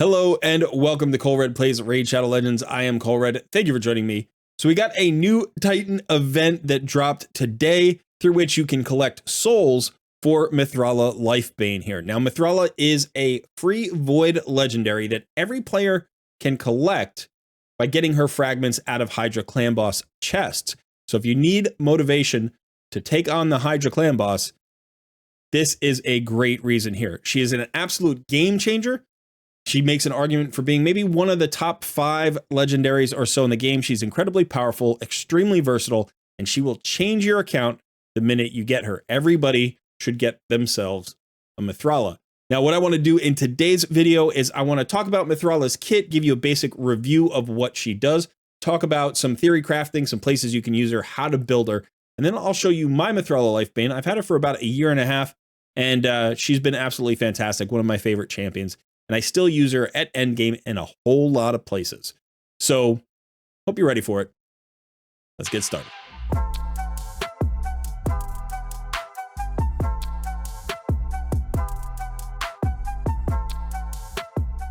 Hello and welcome to Colred Plays Raid Shadow Legends. I am Colred. Thank you for joining me. So we got a new Titan event that dropped today through which you can collect souls for Mithrala Lifebane here. Now Mithrala is a free void legendary that every player can collect by getting her fragments out of Hydra clan boss chests. So if you need motivation to take on the Hydra clan boss, this is a great reason here. She is an absolute game changer. She makes an argument for being maybe one of the top 5 legendaries or so in the game. She's incredibly powerful, extremely versatile, and she will change your account the minute you get her. Everybody should get themselves a Mithrala. Now, what I want to do in today's video is I want to talk about Mithrala's kit, give you a basic review of what she does, talk about some theory crafting, some places you can use her, how to build her, and then I'll show you my Mithrala Lifebane. I've had her for about a year and a half, and she's been absolutely fantastic, one of my favorite champions. And I still use her at endgame in a whole lot of places. So, hope you're ready for it. Let's get started.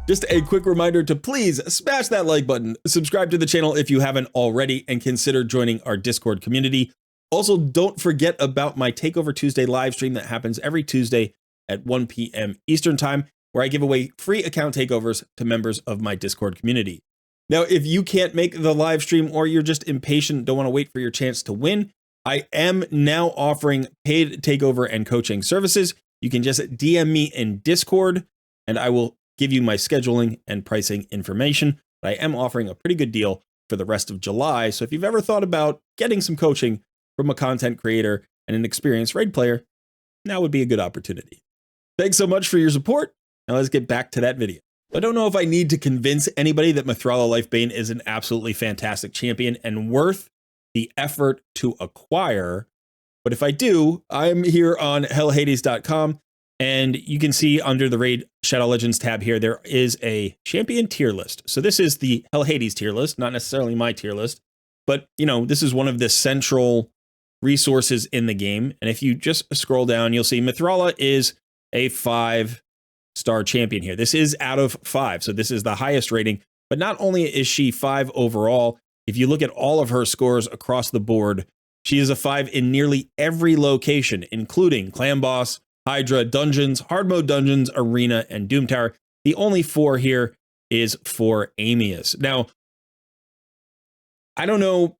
Just a quick reminder to please smash that like button, subscribe to the channel if you haven't already, and consider joining our Discord community. Also, don't forget about my Takeover Tuesday live stream that happens every Tuesday at 1 p.m. Eastern Time, where I give away free account takeovers to members of my Discord community. Now, if you can't make the live stream or you're just impatient, don't want to wait for your chance to win, I am now offering paid takeover and coaching services. You can just DM me in Discord and I will give you my scheduling and pricing information. But I am offering a pretty good deal for the rest of July. So if you've ever thought about getting some coaching from a content creator and an experienced raid player, now would be a good opportunity. Thanks so much for your support. Now let's get back to that video. I don't know if I need to convince anybody that Mithrala Lifebane is an absolutely fantastic champion and worth the effort to acquire. But if I do, I'm here on hellhades.com, and you can see under the Raid Shadow Legends tab here, there is a champion tier list. So this is the Hell Hades tier list, not necessarily my tier list, but you know, this is one of the central resources in the game. And if you just scroll down, you'll see Mithrala is a 5-star champion here. This is out of 5, so this is the highest rating. But not only is she 5 overall, if you look at all of her scores across the board, she is a 5 in nearly every location, including Clan Boss, Hydra, Dungeons, Hard Mode Dungeons, Arena, and Doom Tower. The only 4 here is for Amius. Now, I don't know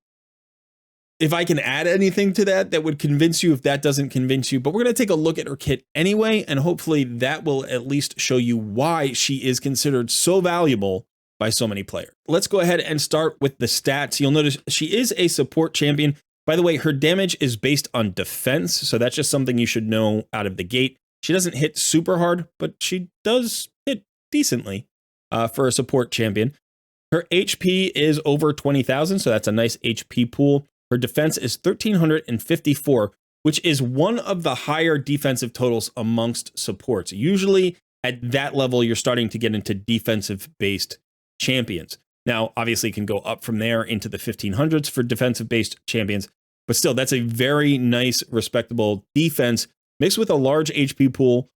if I can add anything to that would convince you if that doesn't convince you, but we're going to take a look at her kit anyway, and hopefully that will at least show you why she is considered so valuable by so many players. Let's go ahead and start with the stats. You'll notice she is a support champion. By the way, her damage is based on defense, so that's just something you should know out of the gate. She doesn't hit super hard, but she does hit decently for a support champion. Her HP is over 20,000, so that's a nice HP pool. Her defense is 1,354, which is one of the higher defensive totals amongst supports. Usually at that level, you're starting to get into defensive-based champions. Now, obviously, it can go up from there into the 1,500s for defensive-based champions, but still, that's a very nice, respectable defense mixed with a large HP pool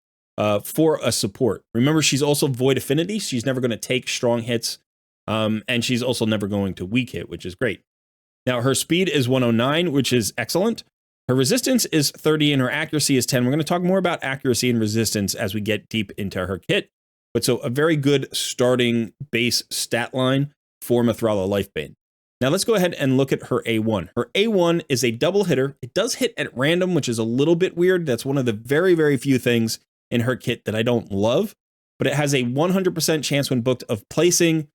for a support. Remember, she's also void affinity. She's never going to take strong hits, and she's also never going to weak hit, which is great. Now, her speed is 109, which is excellent. Her resistance is 30 and her accuracy is 10. We're going to talk more about accuracy and resistance as we get deep into her kit. But so a very good starting base stat line for Mithrala Lifebane. Now let's go ahead and look at her A1. Her A1 is a double hitter. It does hit at random, which is a little bit weird. That's one of the very, very few things in her kit that I don't love. But it has a 100% chance when booked of placing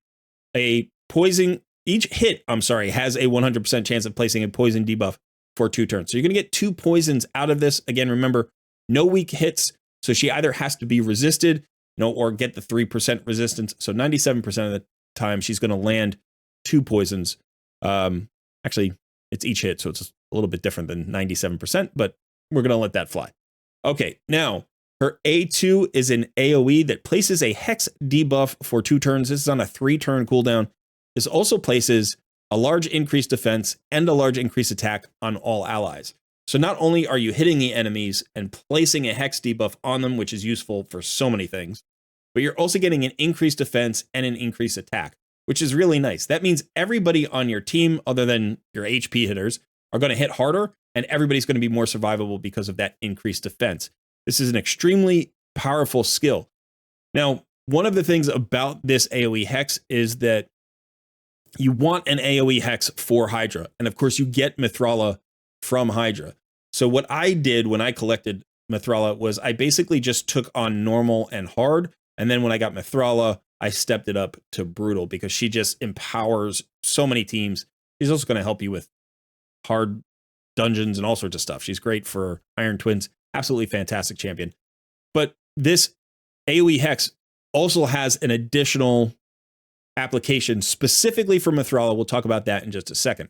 a poison. Each hit, has a 100% chance of placing a poison debuff for 2 turns. So you're going to get 2 poisons out of this. Again, remember, no weak hits. So she either has to be resisted, or get the 3% resistance. So 97% of the time, she's going to land 2 poisons. Actually, it's each hit, so it's a little bit different than 97%, but we're going to let that fly. Okay, now her A2 is an AoE that places a hex debuff for 2 turns. This is on a 3-turn cooldown. This also places a large increased defense and a large increased attack on all allies. So not only are you hitting the enemies and placing a hex debuff on them, which is useful for so many things, but you're also getting an increased defense and an increased attack, which is really nice. That means everybody on your team, other than your HP hitters, are going to hit harder, and everybody's going to be more survivable because of that increased defense. This is an extremely powerful skill. Now, one of the things about this AoE Hex is that you want an AoE Hex for Hydra. And of course, you get Mithrala from Hydra. So what I did when I collected Mithrala was I basically just took on normal and hard. And then when I got Mithrala, I stepped it up to brutal because she just empowers so many teams. She's also going to help you with hard dungeons and all sorts of stuff. She's great for Iron Twins. Absolutely fantastic champion. But this AoE Hex also has an additional application specifically for Mithrala. We'll talk about that in just a second.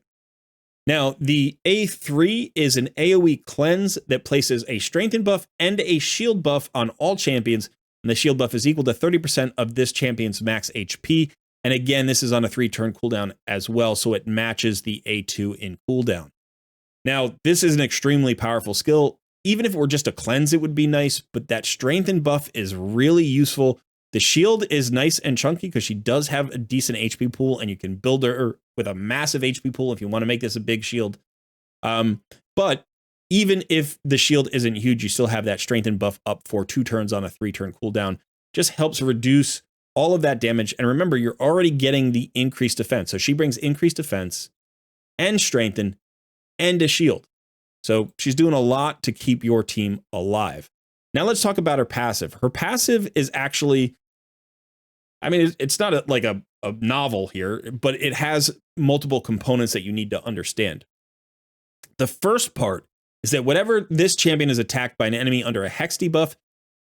Now, the A3 is an AoE cleanse that places a strengthen buff and a shield buff on all champions, and the shield buff is equal to 30% of this champion's max HP. And again, this is on a 3-turn cooldown as well, so it matches the A2 in cooldown. Now, this is an extremely powerful skill. Even if it were just a cleanse, it would be nice, but that strengthen buff is really useful. The shield is nice and chunky because she does have a decent HP pool, and you can build her with a massive HP pool if you want to make this a big shield. But even if the shield isn't huge, you still have that strengthen buff up for 2 turns on a 3-turn cooldown. Just helps reduce all of that damage. And remember, you're already getting the increased defense. So she brings increased defense and strengthen and a shield. So she's doing a lot to keep your team alive. Now let's talk about her passive. Her passive is actually, I mean, it's not like a novel here, but it has multiple components that you need to understand. The first part is that whenever this champion is attacked by an enemy under a Hex debuff,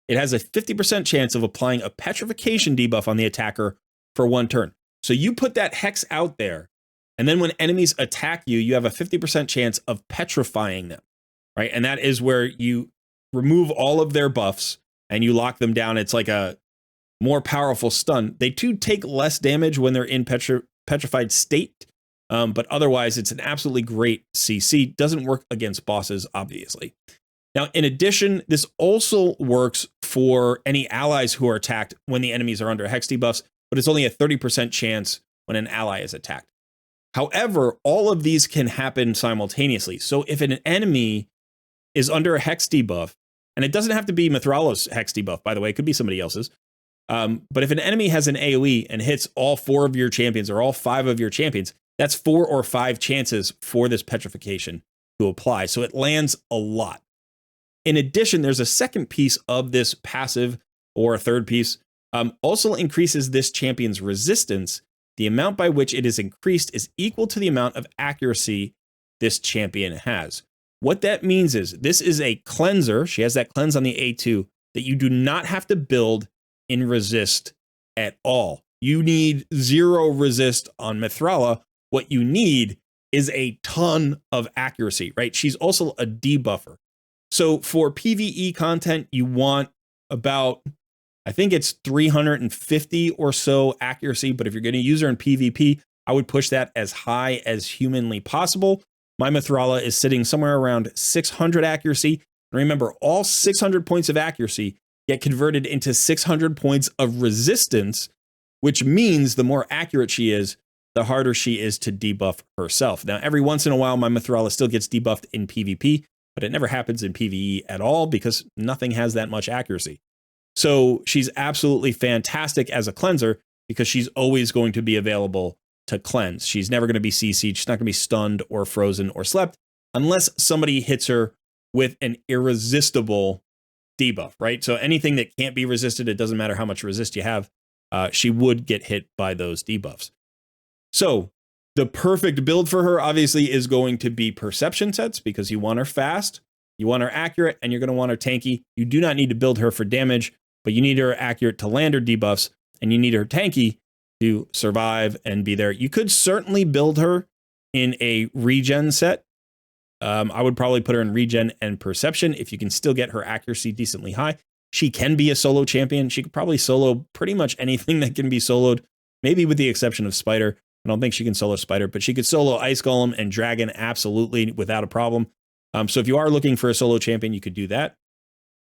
it has a 50% chance of applying a petrification debuff on the attacker for 1 turn. So you put that Hex out there, and then when enemies attack you, you have a 50% chance of petrifying them, right? And that is where you remove all of their buffs and you lock them down. It's like a more powerful stun. They do take less damage when they're in petrified state, but otherwise it's an absolutely great CC. Doesn't work against bosses, obviously. Now, in addition, this also works for any allies who are attacked when the enemies are under Hex debuffs, but it's only a 30% chance when an ally is attacked. However, all of these can happen simultaneously. So if an enemy is under a Hex debuff, and it doesn't have to be Mithrala's Hex debuff, by the way, it could be somebody else's. But if an enemy has an AoE and hits all 4 of your champions or all 5 of your champions, that's 4 or 5 chances for this petrification to apply. So it lands a lot. In addition, there's a second piece of this passive, or a third piece, also increases this champion's resistance. The amount by which it is increased is equal to the amount of accuracy this champion has. What that means is this is a cleanser. She has that cleanse on the A2 that you do not have to build in resist at all. You need 0 resist on Mithrala. What you need is a ton of accuracy, right? She's also a debuffer. So for PvE content, you want about, I think it's 350 or so accuracy, but if you're going to use her in PvP, I would push that as high as humanly possible. My Mithrala is sitting somewhere around 600 accuracy. And remember, all 600 points of accuracy get converted into 600 points of resistance, which means the more accurate she is, the harder she is to debuff herself. Now, every once in a while, my Mithrala still gets debuffed in PvP, but it never happens in PvE at all because nothing has that much accuracy. So she's absolutely fantastic as a cleanser because she's always going to be available to cleanse. She's never going to be CC'd. She's not going to be stunned or frozen or slept unless somebody hits her with an irresistible debuff, right? So anything that can't be resisted, it doesn't matter how much resist you have, she would get hit by those debuffs. So the perfect build for her obviously is going to be perception sets because you want her fast, you want her accurate, and you're going to want her tanky. You do not need to build her for damage, but you need her accurate to land her debuffs, and you need her tanky to survive and be there. You could certainly build her in a regen set. I would probably put her in regen and perception if you can still get her accuracy decently high. She can be a solo champion. She could probably solo pretty much anything that can be soloed, maybe with the exception of Spider. I don't think she can solo Spider, but she could solo Ice Golem and Dragon absolutely without a problem. So if you are looking for a solo champion, you could do that.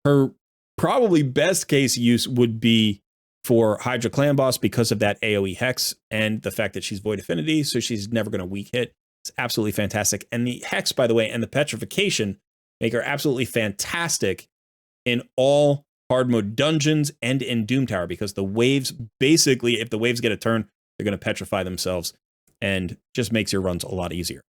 Her probably best case use would be for Hydra Clan Boss because of that AoE Hex and the fact that she's Void Affinity, so she's never going to weak hit. It's absolutely fantastic. And the Hex, by the way, and the Petrification make her absolutely fantastic in all hard mode dungeons and in Doom Tower, because the waves, basically, if the waves get a turn, they're going to petrify themselves and just makes your runs a lot easier.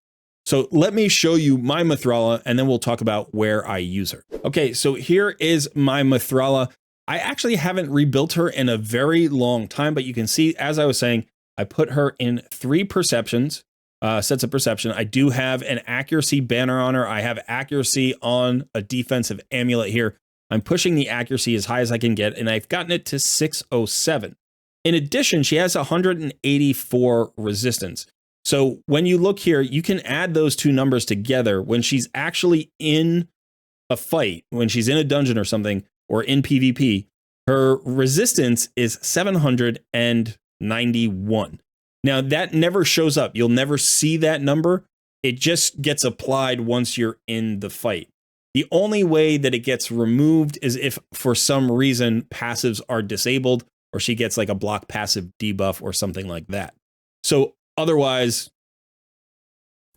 So let me show you my Mithrala, and then we'll talk about where I use her. Okay, so here is my Mithrala. I actually haven't rebuilt her in a very long time, but you can see, as I was saying, I put her in 3 perceptions, sets of perception. I do have an accuracy banner on her. I have accuracy on a defensive amulet here. I'm pushing the accuracy as high as I can get, and I've gotten it to 607. In addition, she has 184 resistance. So when you look here, you can add those two numbers together. When she's actually in a fight, when she's in a dungeon or something, or in PvP, her resistance is 791. Now, that never shows up. You'll never see that number. It just gets applied once you're in the fight. The only way that it gets removed is if, for some reason, passives are disabled, or she gets like a block passive debuff or something like that. So otherwise,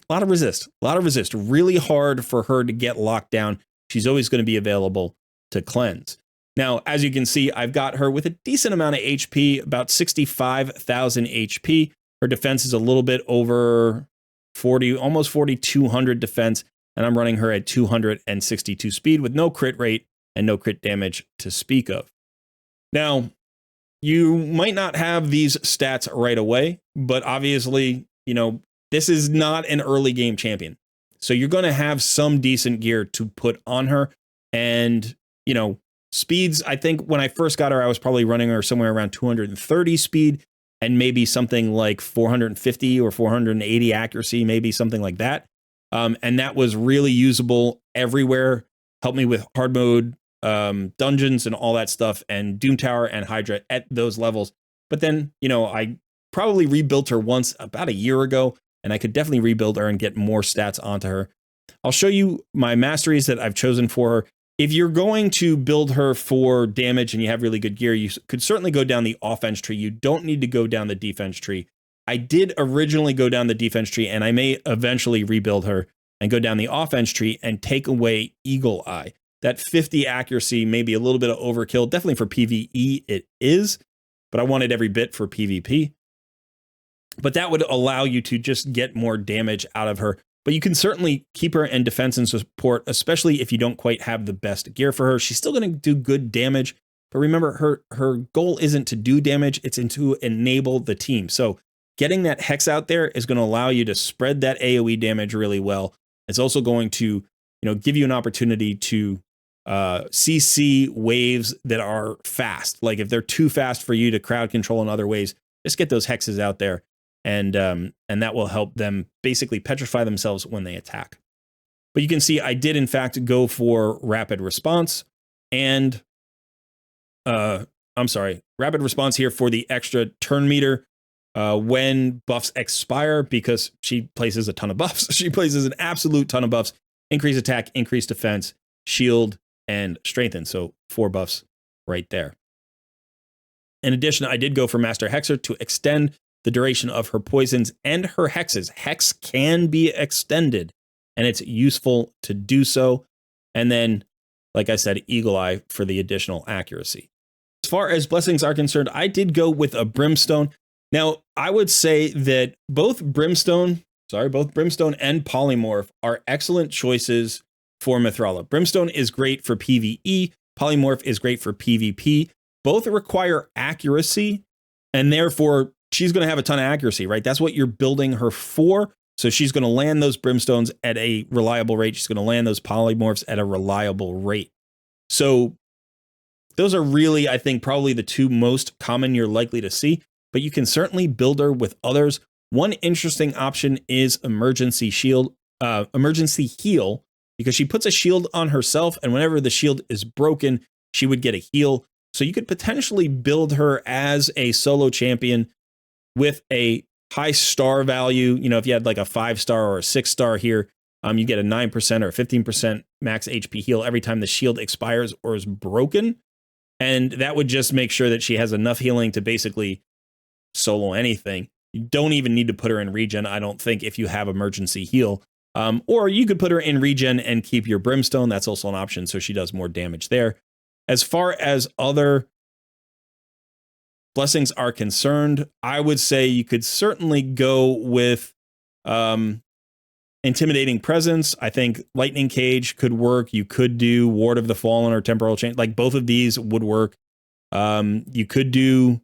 a lot of resist. Really hard for her to get locked down. She's always going to be available to cleanse. Now, as you can see, I've got her with a decent amount of HP, about 65,000 HP. Her defense is a little bit over 40, almost 4,200 defense, and I'm running her at 262 speed with no crit rate and no crit damage to speak of. Now, you might not have these stats right away, but obviously, you know, this is not an early game champion. So you're going to have some decent gear to put on her. And, you know, speeds, I think when I first got her, I was probably running her somewhere around 230 speed and maybe something like 450 or 480 accuracy, maybe something like that. And that was really usable everywhere. Helped me with hard mode dungeons and all that stuff, and Doom Tower and Hydra at those levels. But then, you know, I probably rebuilt her once about a year ago, and I could definitely rebuild her and get more stats onto her. I'll show you my masteries that I've chosen for her. If you're going to build her for damage and you have really good gear, you could certainly go down the offense tree. You don't need to go down the defense tree. I did originally go down the defense tree, and I may eventually rebuild her and go down the offense tree and take away Eagle Eye. That 50 accuracy may be a little bit of overkill. Definitely for PvE it is, but I wanted every bit for PvP. But that would allow you to just get more damage out of her. But you can certainly keep her in defense and support, especially if you don't quite have the best gear for her. She's still going to do good damage. But remember, her goal isn't to do damage, it's to enable the team. So getting that Hex out there is going to allow you to spread that AoE damage really well. It's also going to, you know, give you an opportunity to CC waves that are fast. Like if they're too fast for you to crowd control in other ways, just get those hexes out there, and that will help them basically petrify themselves when they attack. But you can see I did in fact go for rapid response, and rapid response here for the extra turn meter when buffs expire, because she places a ton of buffs. She places an absolute ton of buffs: increase attack, increase defense, shield, and strengthen. So 4 buffs right there. In addition, I did go for Master Hexer to extend the duration of her poisons and her hexes. Hex can be extended, and it's useful to do so. And then, like I said, Eagle Eye for the additional accuracy. As far as blessings are concerned, I did go with a Brimstone. Now, I would say that both Brimstone and Polymorph are excellent choices for Mithrala. Brimstone is great for PvE. Polymorph is great for PvP. Both require accuracy, and therefore she's going to have a ton of accuracy, right? That's what you're building her for. So she's going to land those Brimstones at a reliable rate. She's going to land those Polymorphs at a reliable rate. So those are really, I think, probably the 2 most common you're likely to see, but you can certainly build her with others. One interesting option is emergency heal, because she puts a shield on herself, and whenever the shield is broken, she would get a heal. So you could potentially build her as a solo champion with a high star value. You know, if you had like a 5-star or a 6-star here, you get a 9% or 15% max HP heal every time the shield expires or is broken. And that would just make sure that she has enough healing to basically solo anything. You don't even need to put her in regen, I don't think, if you have emergency heal. Or you could put her in regen and keep your brimstone. That's also an option, so she does more damage there. As far as other blessings are concerned, I would say you could certainly go with Intimidating Presence. I think Lightning Cage could work. You could do Ward of the Fallen or Temporal Chain. Like, both of these would work. You could do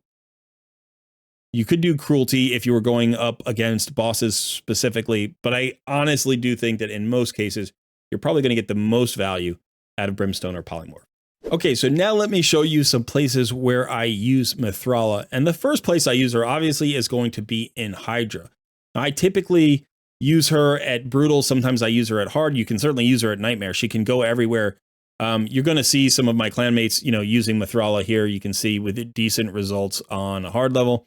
Cruelty if you were going up against bosses specifically, but I honestly do think that in most cases, you're probably going to get the most value out of Brimstone or Polymorph. Okay, so now let me show you some places where I use Mithrala. And the first place I use her, obviously, is going to be in Hydra. I typically use her at Brutal. Sometimes I use her at Hard. You can certainly use her at Nightmare. She can go everywhere. You're going to see some of my clanmates, using Mithrala here. You can see with decent results on a Hard level.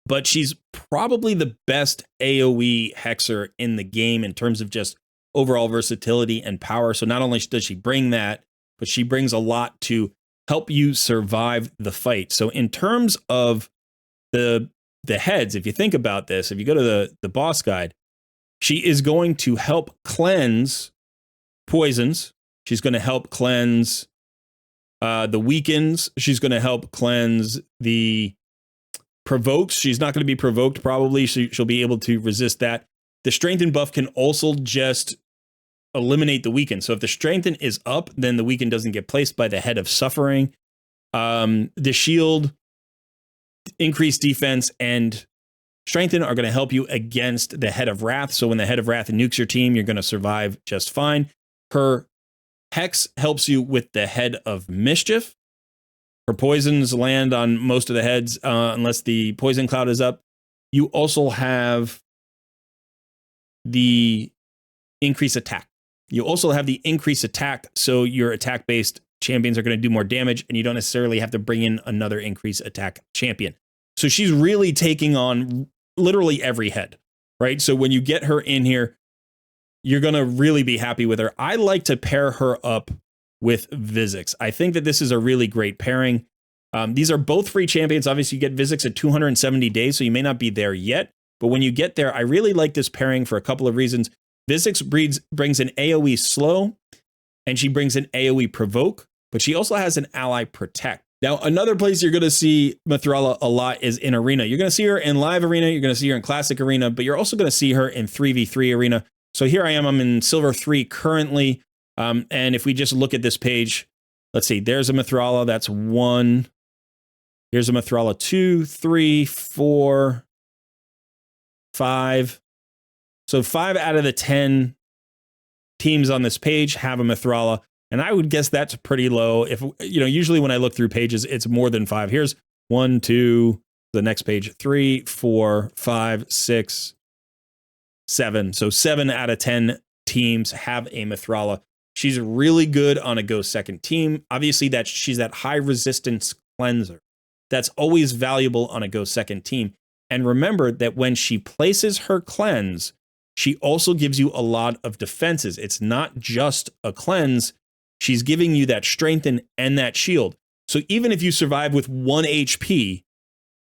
But she's probably the best AoE hexer in the game in terms of just overall versatility and power. So not only does she bring that, but she brings a lot to help you survive the fight. So in terms of the heads, if you think about this, if you go to the boss guide, she is going to help cleanse poisons. She's going to help cleanse the weakens. She's going to help cleanse the provokes. She's not going to be provoked, probably. She'll be able to resist that. The strengthen buff can also just eliminate the weaken. So if the strengthen is up, then the weaken doesn't get placed by the head of suffering. The shield, increased defense, and strengthen are going to help you against the head of wrath. So when the head of wrath nukes your team, you're going to survive just fine. Her hex helps you with the head of mischief. Her poisons land on most of the heads unless the poison cloud is up. You also have the increase attack. You also have the increase attack, so your attack-based champions are going to do more damage, and you don't necessarily have to bring in another increase attack champion. So she's really taking on literally every head, right? So when you get her in here, you're going to really be happy with her. I like to pair her up with Vizix. I think that this is a really great pairing. These are both free champions. Obviously, you get Vizix at 270 days, so you may not be there yet. But when you get there, I really like this pairing for a couple of reasons. Vizix brings an AoE slow, and she brings an AoE provoke, but she also has an ally protect. Now, another place you're going to see Mithrala a lot is in Arena. You're going to see her in Live Arena, you're going to see her in Classic Arena, but you're also going to see her in 3v3 Arena. So here I am, I'm in Silver 3 currently. And if we just look at this page, let's see, there's a Mithrala, that's 1. Here's a Mithrala 2, 3, 4, 5. So 5 out of the 10 teams on this page have a Mithrala. And I would guess that's pretty low. If usually when I look through pages, it's more than 5. Here's 1, 2, the next page, 3, 4, 5, 6, 7. So 7 out of 10 teams have a Mithrala. She's really good on a go second team. Obviously, she's that high resistance cleanser. That's always valuable on a go second team. And remember that when she places her cleanse, she also gives you a lot of defenses. It's not just a cleanse. She's giving you that strengthen and that shield. So even if you survive with 1 HP,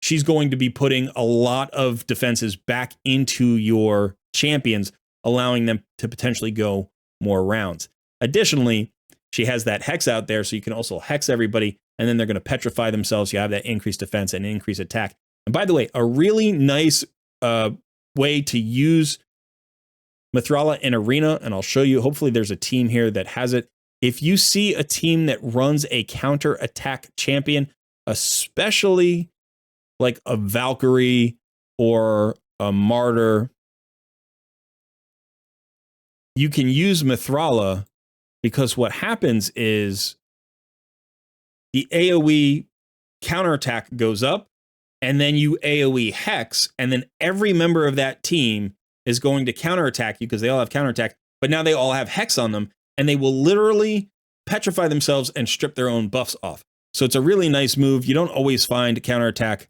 she's going to be putting a lot of defenses back into your champions, allowing them to potentially go more rounds. Additionally, she has that hex out there, so you can also hex everybody, and then they're going to petrify themselves. You have that increased defense and increased attack. And by the way, a really nice way to use Mithrala in Arena, and I'll show you, hopefully there's a team here that has it. If you see a team that runs a counter attack champion, especially like a Valkyrie or a Martyr, you can use Mithrala, because what happens is the AoE counterattack goes up, and then you AoE hex, and then every member of that team is going to counterattack you because they all have counterattack, but now they all have hex on them, and they will literally petrify themselves and strip their own buffs off. So it's a really nice move. You don't always find counterattack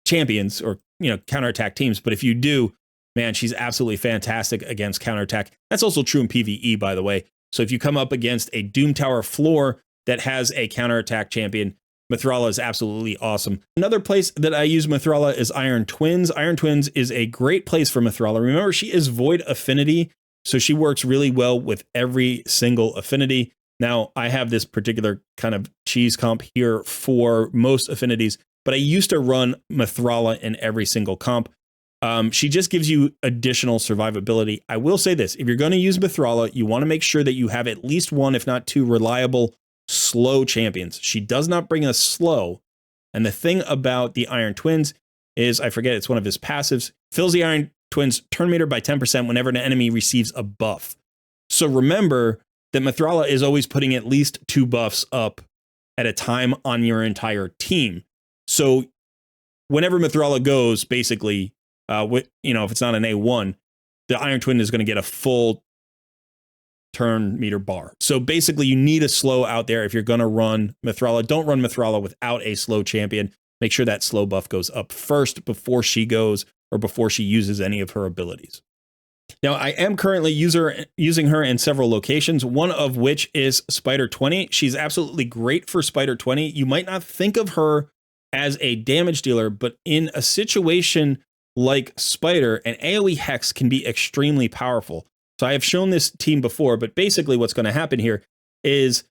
champions or counterattack teams, but if you do, man, she's absolutely fantastic against counterattack. That's also true in PvE, by the way. So if you come up against a Doom Tower floor that has a counterattack champion, Mithrala is absolutely awesome. Another place that I use Mithrala is Iron Twins. Iron Twins is a great place for Mithrala. Remember, she is void affinity, so she works really well with every single affinity. Now, I have this particular kind of cheese comp here for most affinities, but I used to run Mithrala in every single comp. She just gives you additional survivability. I will say this, if you're going to use Mithrala, you want to make sure that you have at least one, if not two, reliable slow champions. She does not bring us slow. And the thing about the Iron Twins is, I forget, it's one of his passives, fills the Iron Twins turn meter by 10% whenever an enemy receives a buff. So remember that Mithrala is always putting at least 2 buffs up at a time on your entire team. So whenever Mithrala goes, basically, if it's not an A1, the Iron Twin is going to get a full turn meter bar. So basically, you need a slow out there if you're going to run Mithrala. Don't run Mithrala without a slow champion. Make sure that slow buff goes up first before she goes or before she uses any of her abilities. Now, I am currently using her in several locations, one of which is Spider 20. She's absolutely great for Spider 20. You might not think of her as a damage dealer, but in a situation like Spider, an AoE Hex can be extremely powerful. So I have shown this team before, but basically what's going to happen here is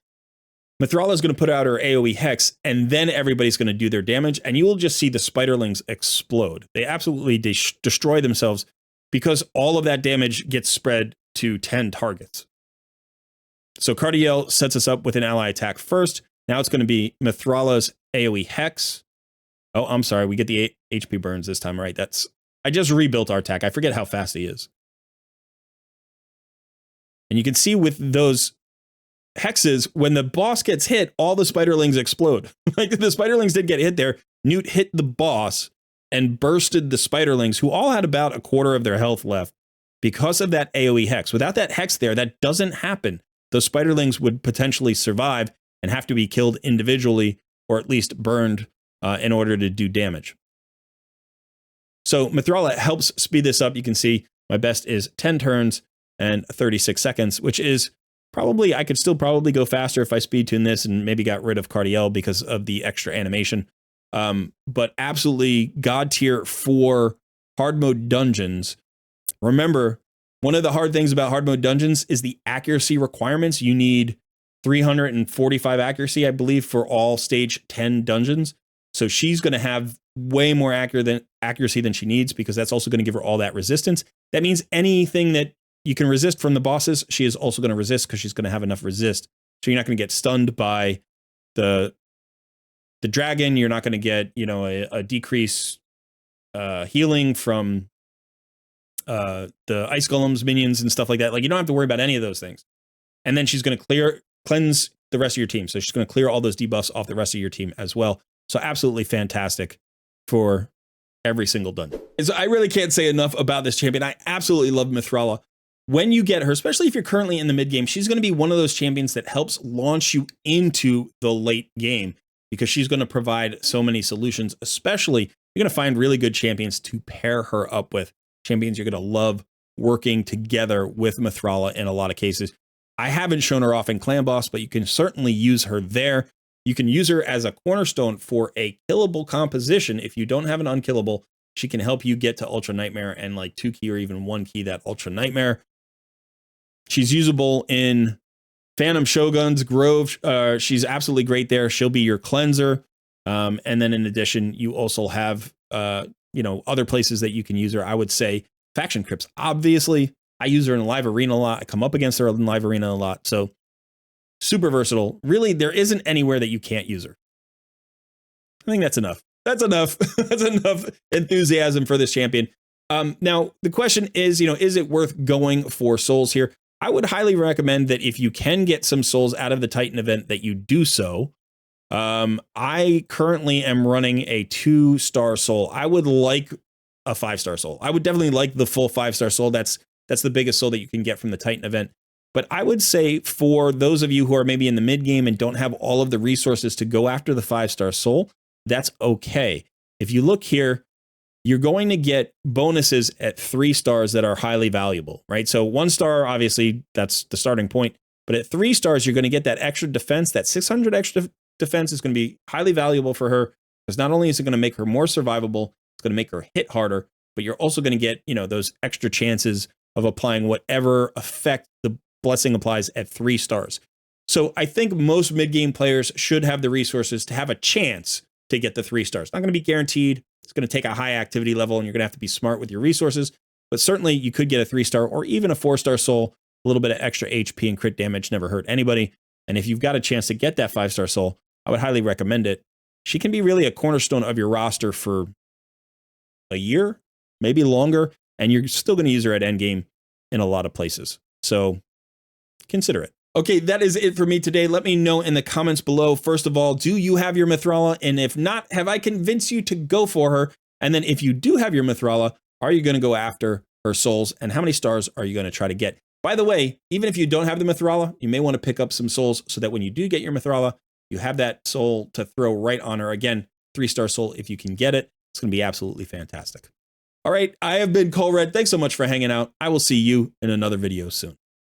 Mithrala is going to put out her AoE Hex, and then everybody's going to do their damage, and you will just see the Spiderlings explode. They absolutely destroy themselves because all of that damage gets spread to 10 targets. So Cardiel sets us up with an ally attack first. Now it's going to be Mithrala's AoE Hex. Oh, I'm sorry. We get the HP burns this time, right? I just rebuilt our attack. I forget how fast he is. And you can see with those hexes, when the boss gets hit, all the Spiderlings explode. Like the Spiderlings did get hit there. Newt hit the boss and bursted the Spiderlings, who all had about a quarter of their health left because of that AoE Hex. Without that Hex there, that doesn't happen. Those Spiderlings would potentially survive and have to be killed individually or at least burned in order to do damage. So Mithrala helps speed this up. You can see my best is 10 turns and 36 seconds, which is probably, I could still probably go faster if I speed tune this and maybe got rid of Cardiel because of the extra animation. But absolutely god tier for hard mode dungeons. Remember, one of the hard things about hard mode dungeons is the accuracy requirements. You need 345 accuracy, I believe, for all stage 10 dungeons. So she's going to have way more accuracy than she needs because that's also going to give her all that resistance. That means anything that you can resist from the bosses, she is also going to resist because she's going to have enough resist. So you're not going to get stunned by the dragon. You're not going to get, a decrease healing from the ice golems minions and stuff like that. Like, you don't have to worry about any of those things. And then she's going to cleanse the rest of your team. So she's going to clear all those debuffs off the rest of your team as well. So absolutely fantastic for every single dungeon. So I really can't say enough about this champion. I absolutely love Mithrala. When you get her, especially if you're currently in the mid game, she's going to be one of those champions that helps launch you into the late game because she's going to provide so many solutions. Especially, you're going to find really good champions to pair her up with. Champions you're going to love working together with Mithrala in a lot of cases. I haven't shown her off in Clan Boss, but you can certainly use her there. You can use her as a cornerstone for a killable composition. If you don't have an unkillable, she can help you get to Ultra Nightmare and like 2 key or even 1 key that Ultra Nightmare. She's usable in Phantom Shogun's Grove. She's absolutely great there. She'll be your cleanser. And then in addition, you also have, other places that you can use her. I would say Faction Crypts. Obviously, I use her in Live Arena a lot. I come up against her in Live Arena a lot. So super versatile. Really, there isn't anywhere that you can't use her. I think that's enough. That's enough. That's enough enthusiasm for this champion. Now, the question is, is it worth going for souls here? I would highly recommend that if you can get some souls out of the Titan event, that you do so. I currently am running a 2-star soul. I would like a 5-star soul. I would definitely like the full 5-star soul. That's the biggest soul that you can get from the Titan event. But I would say for those of you who are maybe in the mid game and don't have all of the resources to go after the 5-star soul, that's okay. If you look here, you're going to get bonuses at 3 stars that are highly valuable, right? So 1 star, obviously, that's the starting point. But at 3 stars, you're going to get that extra defense. That 600 extra defense is going to be highly valuable for her, because not only is it going to make her more survivable, it's going to make her hit harder, but you're also going to get, you know, those extra chances of applying whatever effect the blessing applies at 3 stars. So I think most mid-game players should have the resources to have a chance to get the 3 stars. Not going to be guaranteed. It's going to take a high activity level, and you're going to have to be smart with your resources. But certainly you could get a 3-star or even a 4-star soul. A little bit of extra HP and crit damage never hurt anybody. And if you've got a chance to get that 5-star soul, I would highly recommend it. She can be really a cornerstone of your roster for a year, maybe longer, and you're still going to use her at endgame in a lot of places. So consider it. Okay, that is it for me today. Let me know in the comments below. First of all, do you have your Mithrala? And if not, have I convinced you to go for her? And then if you do have your Mithrala, are you going to go after her souls? And how many stars are you going to try to get? By the way, even if you don't have the Mithrala, you may want to pick up some souls so that when you do get your Mithrala, you have that soul to throw right on her. Again, 3-star soul if you can get it. It's going to be absolutely fantastic. All right, I have been Colred. Thanks so much for hanging out. I will see you in another video soon.